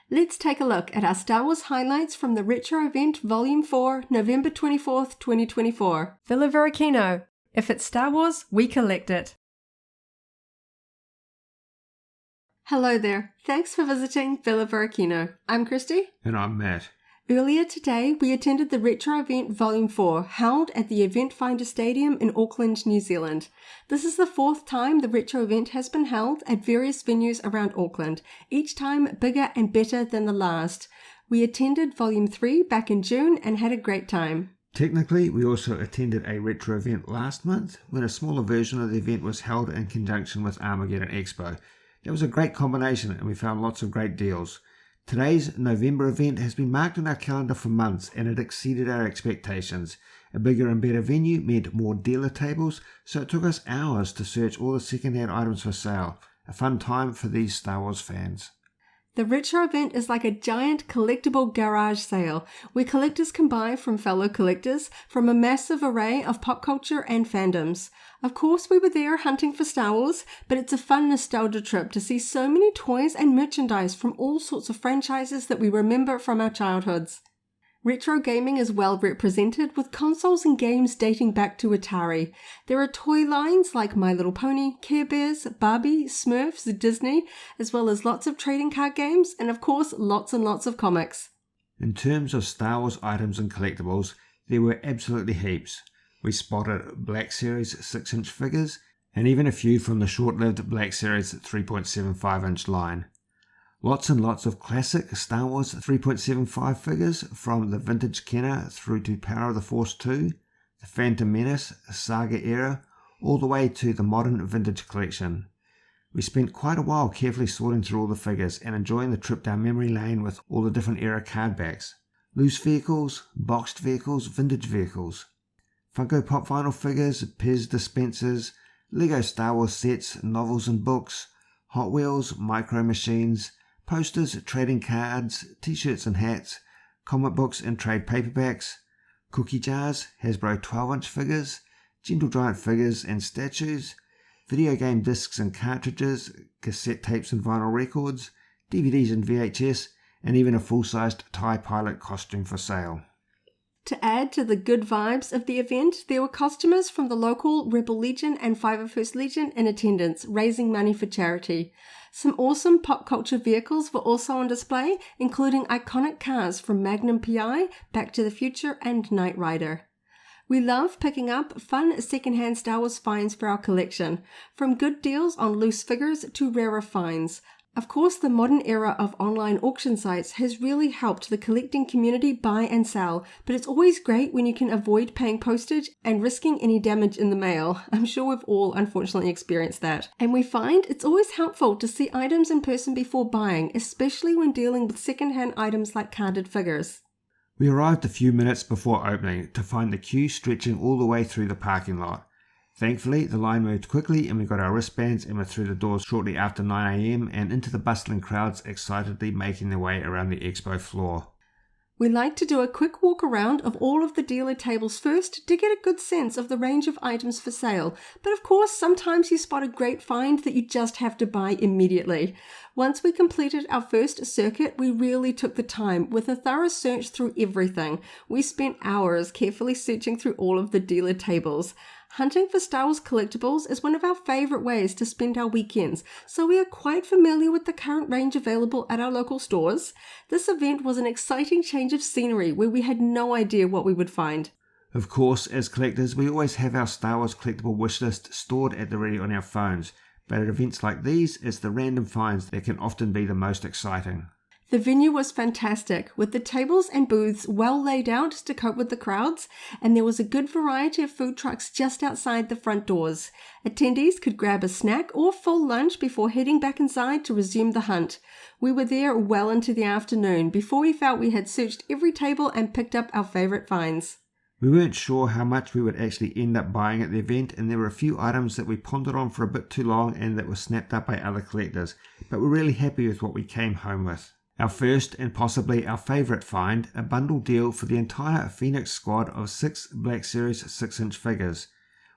Let's take a look at our Star Wars highlights from the Retro Event Vol.4, November 24th, 2024. Villa Varykino. If it's Star Wars, we collect it. Hello there. Thanks for visiting Villa Varykino. I'm Kristy. And I'm Matt. Earlier today, we attended the Retro Event Vol.4, held at the EventFinda Stadium in Auckland, New Zealand. This is the fourth time the Retro Event has been held at various venues around Auckland, each time bigger and better than the last. We attended Volume 3 back in June and had a great time. Technically, we also attended a retro event last month, when a smaller version of the event was held in conjunction with Armageddon Expo. It was a great combination and we found lots of great deals. Today's November event has been marked on our calendar for months and it exceeded our expectations. A bigger and better venue meant more dealer tables, so it took us hours to search all the second-hand items for sale. A fun time for these Star Wars fans. The Retro Event is like a giant collectible garage sale, where collectors can buy from fellow collectors from a massive array of pop culture and fandoms. Of course, we were there hunting for Star Wars, but it's a fun nostalgia trip to see so many toys and merchandise from all sorts of franchises that we remember from our childhoods. Retro gaming is well represented, with consoles and games dating back to Atari. There are toy lines like My Little Pony, Care Bears, Barbie, Smurfs, Disney, as well as lots of trading card games, and of course lots and lots of comics. In terms of Star Wars items and collectibles, there were absolutely heaps. We spotted Black Series 6-inch figures, and even a few from the short-lived Black Series 3.75-inch line. Lots and lots of classic Star Wars 3.75 figures from the vintage Kenner through to Power of the Force 2, the Phantom Menace, Saga era, all the way to the modern vintage collection. We spent quite a while carefully sorting through all the figures and enjoying the trip down memory lane with all the different era card backs. Loose vehicles, boxed vehicles, vintage vehicles. Funko Pop vinyl figures, Pez dispensers, Lego Star Wars sets, novels and books, Hot Wheels, Micro Machines, posters, trading cards, t-shirts and hats, comic books and trade paperbacks, cookie jars, Hasbro 12-inch figures, Gentle Giant figures and statues, video game discs and cartridges, cassette tapes and vinyl records, DVDs and VHS, and even a full-sized TIE pilot costume for sale. To add to the good vibes of the event, there were costumers from the local Rebel Legion and 501st Legion in attendance, raising money for charity. Some awesome pop culture vehicles were also on display, including iconic cars from Magnum PI, Back to the Future, and Knight Rider. We love picking up fun secondhand Star Wars finds for our collection, from good deals on loose figures to rarer finds. Of course, the modern era of online auction sites has really helped the collecting community buy and sell, but it's always great when you can avoid paying postage and risking any damage in the mail. I'm sure we've all unfortunately experienced that. And we find it's always helpful to see items in person before buying, especially when dealing with second-hand items like carded figures. We arrived a few minutes before opening to find the queue stretching all the way through the parking lot. Thankfully, the line moved quickly and we got our wristbands and were through the doors shortly after 9 AM and into the bustling crowds excitedly making their way around the expo floor. We like to do a quick walk around of all of the dealer tables first to get a good sense of the range of items for sale, but of course sometimes you spot a great find that you just have to buy immediately. Once we completed our first circuit, we really took the time with a thorough search through everything. We spent hours carefully searching through all of the dealer tables. Hunting for Star Wars collectibles is one of our favourite ways to spend our weekends, so we are quite familiar with the current range available at our local stores. This event was an exciting change of scenery where we had no idea what we would find. Of course, as collectors, we always have our Star Wars collectible wishlist stored at the ready on our phones, but at events like these, it's the random finds that can often be the most exciting. The venue was fantastic, with the tables and booths well laid out to cope with the crowds, and there was a good variety of food trucks just outside the front doors. Attendees could grab a snack or full lunch before heading back inside to resume the hunt. We were there well into the afternoon before we felt we had searched every table and picked up our favourite finds. We weren't sure how much we would actually end up buying at the event, and there were a few items that we pondered on for a bit too long and that were snapped up by other collectors, but we're really happy with what we came home with. Our first and possibly our favourite find, a bundle deal for the entire Phoenix squad of 6 Black Series 6-inch figures.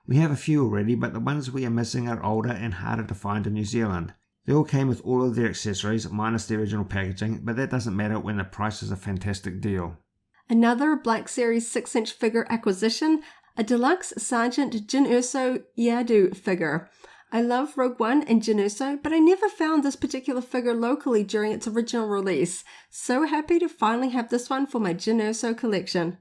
We have a few already, but the ones we are missing are older and harder to find in New Zealand. They all came with all of their accessories minus the original packaging, but that doesn't matter when the price is a fantastic deal. Another Black Series 6-inch figure acquisition, a deluxe Sergeant Jyn Erso Yadu figure. I love Rogue One and Jyn Erso, but I never found this particular figure locally during its original release. So happy to finally have this one for my Jyn Erso collection.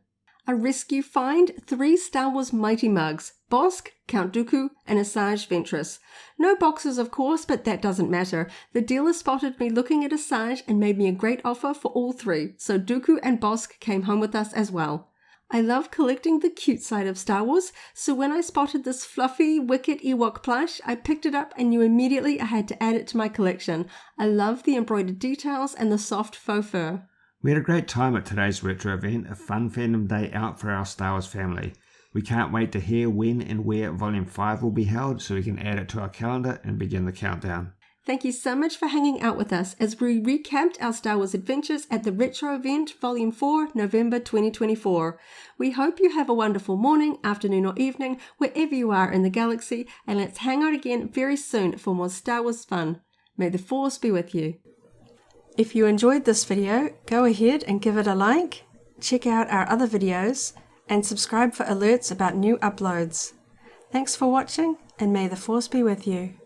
A rescue find, 3 Star Wars Mighty Mugs, Bossk, Count Dooku, and Asajj Ventress. No boxes of course, but that doesn't matter. The dealer spotted me looking at Asajj and made me a great offer for all 3, so Dooku and Bossk came home with us as well. I love collecting the cute side of Star Wars, so when I spotted this fluffy, wicked Ewok plush, I picked it up and knew immediately I had to add it to my collection. I love the embroidered details and the soft faux fur. We had a great time at today's retro event, a fun fandom day out for our Star Wars family. We can't wait to hear when and where Volume 5 will be held so we can add it to our calendar and begin the countdown. Thank you so much for hanging out with us as we recapped our Star Wars adventures at the Retro Event Volume 4, November 2024. We hope you have a wonderful morning, afternoon or evening, wherever you are in the galaxy, and let's hang out again very soon for more Star Wars fun. May the Force be with you. If you enjoyed this video, go ahead and give it a like, check out our other videos, and subscribe for alerts about new uploads. Thanks for watching, and may the Force be with you.